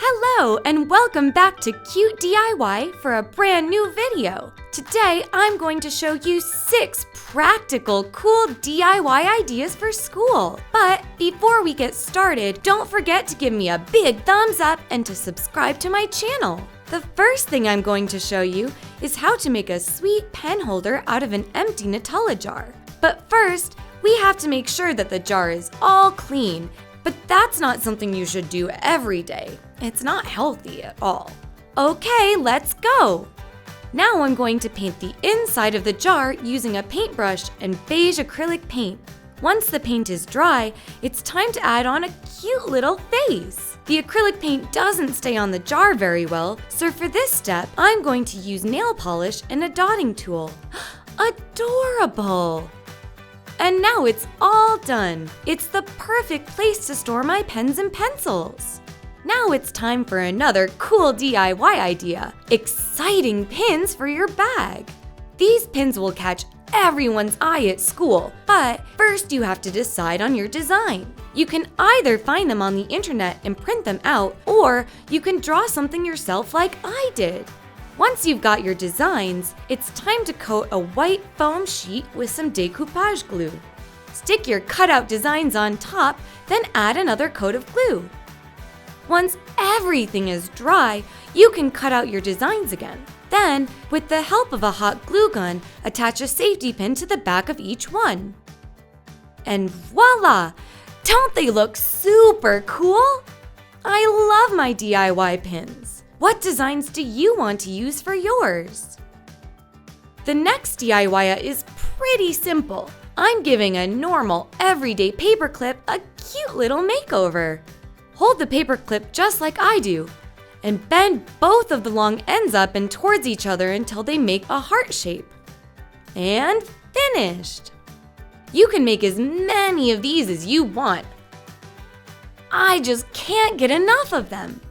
Hello and welcome back to CuteDIY for a brand new video. Today I'm going to show you 6 practical, cool DIY ideas for school. But before we get started, don't forget to give me a big thumbs up and to subscribe to my channel. The first thing I'm going to show you is how to make a sweet pen holder out of an empty Nutella jar. But first, we have to make sure that the jar is all clean. But that's not something you should do every day. It's not healthy at all. Okay, let's go! Now I'm going to paint the inside of the jar using a paintbrush and beige acrylic paint. Once the paint is dry, it's time to add on a cute little face. The acrylic paint doesn't stay on the jar very well, so for this step, I'm going to use nail polish and a dotting tool. Adorable! And now it's all done. It's the perfect place to store my pens and pencils. Now it's time for another cool DIY idea. Exciting pins for your bag. These pins will catch everyone's eye at school, but first you have to decide on your design. You can either find them on the internet and print them out, or you can draw something yourself like I did. Once you've got your designs, it's time to coat a white foam sheet with some decoupage glue. Stick your cutout designs on top, then add another coat of glue. Once everything is dry, you can cut out your designs again. Then, with the help of a hot glue gun, attach a safety pin to the back of each one. And voila! Don't they look super cool? I love my DIY pins. What designs do you want to use for yours? The next DIY is pretty simple. I'm giving a normal, everyday paperclip a cute little makeover. Hold the paperclip just like I do, and bend both of the long ends up and towards each other until they make a heart shape. And finished! You can make as many of these as you want. I just can't get enough of them.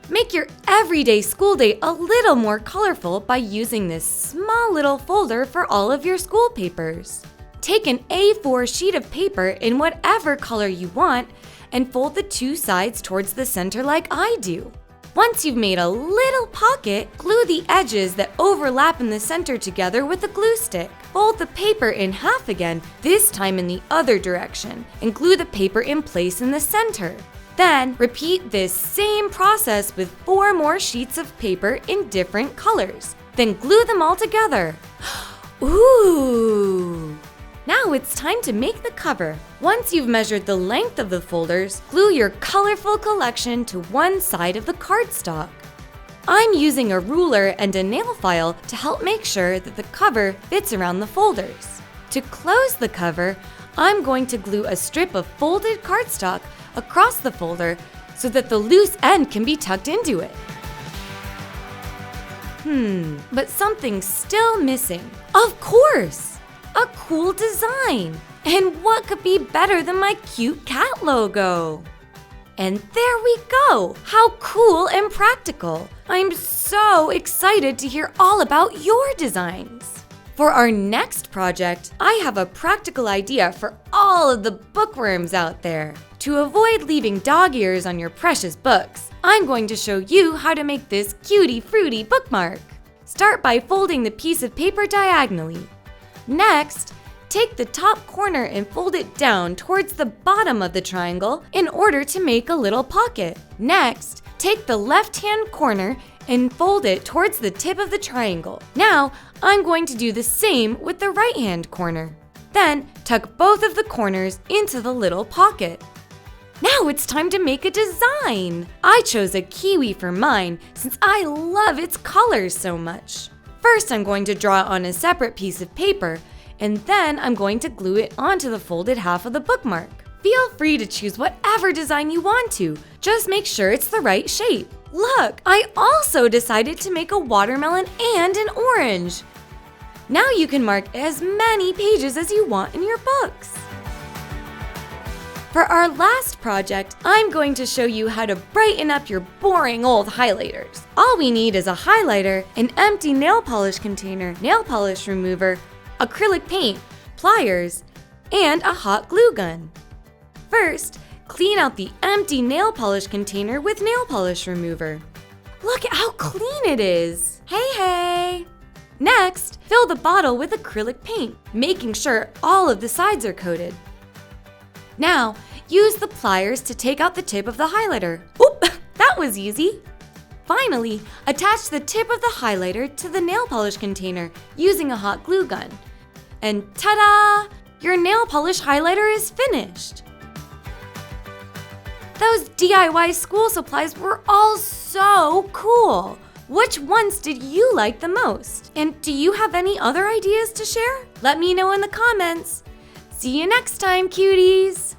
Make your everyday school day a little more colorful by using this small little folder for all of your school papers. Take an A4 sheet of paper in whatever color you want and fold the two sides towards the center like I do. Once you've made a little pocket, glue the edges that overlap in the center together with a glue stick. Fold the paper in half again, this time in the other direction, and glue the paper in place in the center. Then, repeat this same process with 4 more sheets of paper in different colors. Then glue them all together. Ooh! Now it's time to make the cover. Once you've measured the length of the folders, glue your colorful collection to one side of the cardstock. I'm using a ruler and a nail file to help make sure that the cover fits around the folders. To close the cover, I'm going to glue a strip of folded cardstock across the folder so that the loose end can be tucked into it. But something's still missing. Of course! A cool design! And what could be better than my cute cat logo? And there we go! How cool and practical! I'm so excited to hear all about your designs! For our next project, I have a practical idea for all of the bookworms out there. To avoid leaving dog ears on your precious books, I'm going to show you how to make this cutie fruity bookmark. Start by folding the piece of paper diagonally. Next, take the top corner and fold it down towards the bottom of the triangle in order to make a little pocket. Next, take the left-hand corner and fold it towards the tip of the triangle. Now, I'm going to do the same with the right-hand corner. Then, tuck both of the corners into the little pocket. Now it's time to make a design! I chose a kiwi for mine since I love its colors so much. First, I'm going to draw it on a separate piece of paper, and then I'm going to glue it onto the folded half of the bookmark. Feel free to choose whatever design you want to, just make sure it's the right shape. Look, I also decided to make a watermelon and an orange. Now you can mark as many pages as you want in your books. For our last project, I'm going to show you how to brighten up your boring old highlighters. All we need is a highlighter, an empty nail polish container, nail polish remover, acrylic paint, pliers, and a hot glue gun. First, Clean out the empty nail polish container with nail polish remover. Look at how clean it is! Hey! Next, fill the bottle with acrylic paint, making sure all of the sides are coated. Now, use the pliers to take out the tip of the highlighter. Oop! That was easy! Finally, attach the tip of the highlighter to the nail polish container using a hot glue gun. And ta-da! Your nail polish highlighter is finished! Those DIY school supplies were all so cool! Which ones did you like the most? And do you have any other ideas to share? Let me know in the comments. See you next time, cuties!